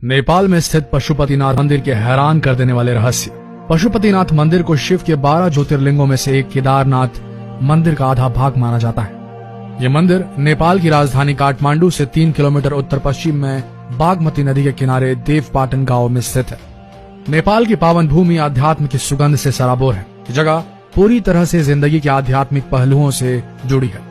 नेपाल में स्थित पशुपतिनाथ मंदिर के हैरान कर देने वाले रहस्य। पशुपतिनाथ मंदिर को शिव के 12 ज्योतिर्लिंगों में से एक केदारनाथ मंदिर का आधा भाग माना जाता है। यह मंदिर नेपाल की राजधानी काठमांडू से 3 किलोमीटर उत्तर पश्चिम में बागमती नदी के किनारे देवपाटन गांव में स्थित है। नेपाल की पावन भूमि आध्यात्म की सुगंध से सराबोर है। ये जगह पूरी तरह से जिंदगी के आध्यात्मिक पहलुओं से जुड़ी है।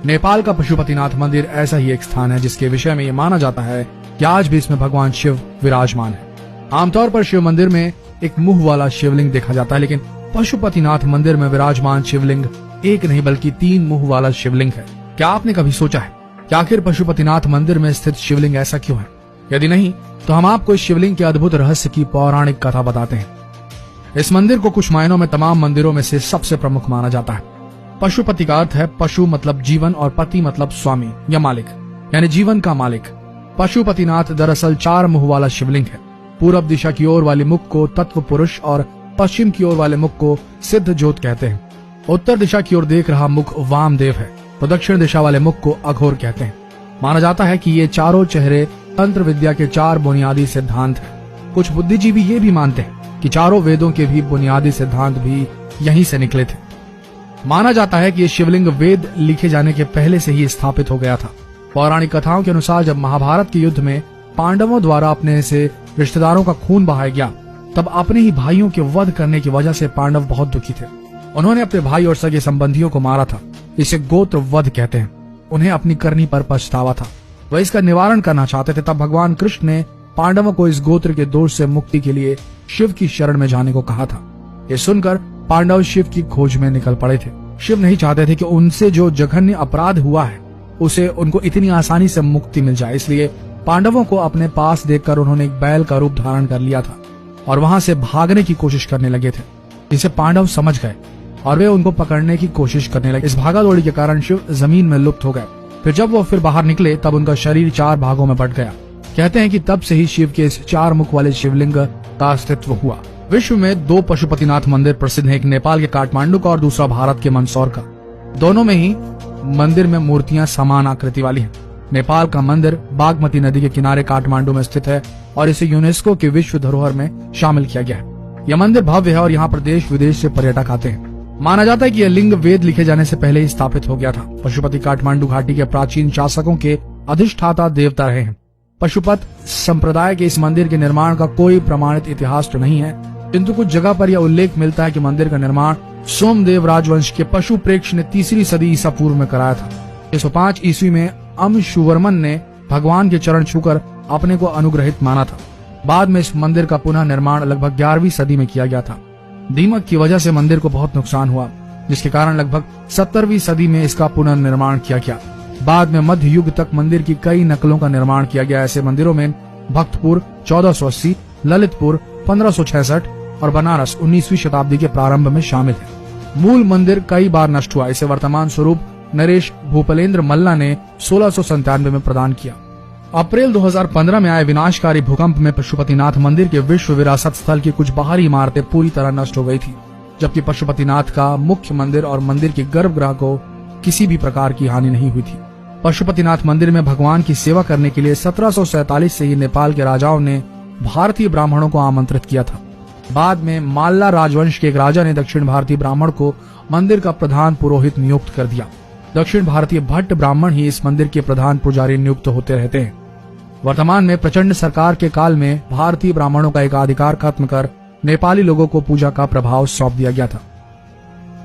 नेपाल का पशुपतिनाथ मंदिर ऐसा ही एक स्थान है जिसके विषय में ये माना जाता है कि आज भी इसमें भगवान शिव विराजमान है। आमतौर पर शिव मंदिर में एक मुंह वाला शिवलिंग देखा जाता है, लेकिन पशुपतिनाथ मंदिर में विराजमान शिवलिंग एक नहीं बल्कि 3 मुंह वाला शिवलिंग है। क्या आपने कभी सोचा है कि आखिर पशुपतिनाथ मंदिर में स्थित शिवलिंग ऐसा क्यों है? यदि नहीं तो हम आपको इस शिवलिंग के अद्भुत रहस्य की पौराणिक कथा बताते हैं। इस मंदिर को कुछ मायनों में तमाम मंदिरों में से सबसे प्रमुख माना जाता है। पशुपति का अर्थ है पशु मतलब जीवन और पति मतलब स्वामी या मालिक, यानी जीवन का मालिक। पशुपतिनाथ दरअसल 4 मुंह वाला शिवलिंग है। पूरब दिशा की ओर वाले मुख को तत्व पुरुष और पश्चिम की ओर वाले मुख को सिद्ध ज्योत कहते हैं। उत्तर दिशा की ओर देख रहा मुख वामदेव है तो दक्षिण दिशा वाले मुख को अघोर कहते हैं। माना जाता है कि ये चारों चेहरे तंत्र विद्या के 4 बुनियादी सिद्धांत हैं। कुछ बुद्धिजीवी ये भी मानते हैं कि चारों वेदों के भी बुनियादी सिद्धांत भी यहीं से निकले थे। माना जाता है कि ये शिवलिंग वेद लिखे जाने के पहले से ही स्थापित हो गया था। पौराणिक कथाओं के अनुसार जब महाभारत के युद्ध में पांडवों द्वारा अपने से रिश्तेदारों का खून बहाया गया, तब अपने ही भाइयों के वध करने की वजह से पांडव बहुत दुखी थे। उन्होंने अपने भाई और सगे संबंधियों को मारा था। इसे गोत्र वध कहते हैं। उन्हें अपनी करनी पर पछतावा था। वह इसका निवारण करना चाहते थे। तब भगवान कृष्ण ने पांडवों को इस गोत्र के दोष से मुक्ति के लिए शिव की शरण में जाने को कहा था। ये सुनकर पांडव शिव की खोज में निकल पड़े थे। शिव नहीं चाहते थे कि उनसे जो जघन्य अपराध हुआ है उसे उनको इतनी आसानी से मुक्ति मिल जाए, इसलिए पांडवों को अपने पास देखकर उन्होंने एक बैल का रूप धारण कर लिया था और वहां से भागने की कोशिश करने लगे थे, जिसे पांडव समझ गए और वे उनको पकड़ने की कोशिश करने लगे। इस भागादौड़ी के कारण शिव जमीन में लुप्त हो गए। फिर जब वो फिर बाहर निकले तब उनका शरीर 4 भागों में बंट गया। कहते हैं कि तब से ही शिव के इस 4 मुख वाले शिवलिंग का अस्तित्व हुआ। विश्व में 2 पशुपतिनाथ मंदिर प्रसिद्ध हैं, एक नेपाल के काठमांडू का और दूसरा भारत के मंदसौर का। दोनों में ही मंदिर में मूर्तियां समान आकृति वाली हैं। नेपाल का मंदिर बागमती नदी के किनारे काठमांडू में स्थित है और इसे यूनेस्को के विश्व धरोहर में शामिल किया गया है। यह मंदिर भव्य है और यहाँ पर देश विदेश से पर्यटक आते हैं। माना जाता है कि यह लिंग वेद लिखे जाने से पहले ही स्थापित हो गया था। पशुपति काठमांडू घाटी के प्राचीन शासकों के अधिष्ठाता देवता रहे हैं। पशुपत संप्रदाय के इस मंदिर के निर्माण का कोई प्रमाणित इतिहास तो नहीं है, किंतु कुछ जगह पर यह उल्लेख मिलता है कि मंदिर का निर्माण सोमदेव राजवंश के पशु प्रेक्ष ने 3री सदी ईसा पूर्व में कराया था। 105 ईस्वी में अमशुवर्मन ने भगवान के चरण छूकर अपने को अनुग्रहित माना था। बाद में इस मंदिर का पुनः निर्माण लगभग 11वीं सदी में किया गया था। दीमक की वजह से मंदिर को बहुत नुकसान हुआ, जिसके कारण लगभग 17वीं सदी में इसका पुनर्निर्माण किया गया। बाद में मध्य युग तक मंदिर की कई नकलों का निर्माण किया गया। ऐसे मंदिरों में भक्तपुर 1480, ललितपुर 1566 और बनारस 19वीं शताब्दी के प्रारंभ में शामिल है। मूल मंदिर कई बार नष्ट हुआ। इसे वर्तमान स्वरूप नरेश भूपलेंद्र मल्ला ने 1697 में प्रदान किया। अप्रैल 2015 में आए विनाशकारी भूकंप में पशुपतिनाथ मंदिर के विश्व विरासत स्थल की कुछ बाहरी इमारतें पूरी तरह नष्ट हो गई थी, जबकि पशुपतिनाथ का मुख्य मंदिर और मंदिर के गर्भगृह को किसी भी प्रकार की हानि नहीं हुई थी। पशुपतिनाथ मंदिर में भगवान की सेवा करने के लिए 1747 से ही नेपाल के राजाओं ने भारतीय ब्राह्मणों को आमंत्रित किया था। बाद में माल्ला राजवंश के एक राजा ने दक्षिण भारतीय ब्राह्मण को मंदिर का प्रधान पुरोहित नियुक्त कर दिया। दक्षिण भारतीय भट्ट ब्राह्मण ही इस मंदिर के प्रधान पुजारी नियुक्त होते रहते हैं। वर्तमान में प्रचंड सरकार के काल में भारतीय ब्राह्मणों का एकाधिकार खत्म कर नेपाली लोगों को पूजा का प्रभाव सौंप दिया गया था।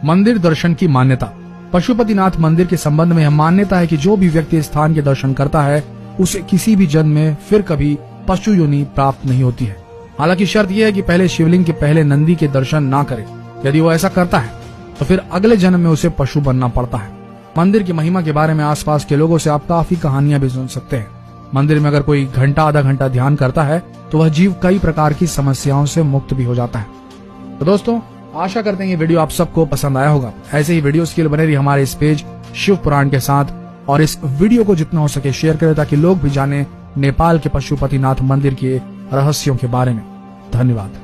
मंदिर दर्शन की मान्यता। पशुपतिनाथ मंदिर के संबंध में यह मान्यता है कि जो भी व्यक्ति स्थान के दर्शन करता है उसे किसी भी जन्म में फिर कभी पशु योनि प्राप्त नहीं होती है। हालांकि शर्त यह है कि पहले शिवलिंग के पहले नंदी के दर्शन ना करे। यदि वो ऐसा करता है तो फिर अगले जन्म में उसे पशु बनना पड़ता है। मंदिर की महिमा के बारे में आसपास के लोगों से आप काफी कहानियां भी सुन सकते हैं। मंदिर में अगर कोई घंटा आधा घंटा ध्यान करता है तो वह जीव कई प्रकार की समस्याओं से मुक्त भी हो जाता है। तो दोस्तों, आशा करते हैं ये वीडियो आप सबको पसंद आया होगा। ऐसे ही वीडियोस के लिए बने रहिए हमारे इस पेज शिव पुराण के साथ और इस वीडियो को जितना हो सके शेयर करें ताकि लोग भी जाने नेपाल के पशुपतिनाथ मंदिर के रहस्यों के बारे में। धन्यवाद।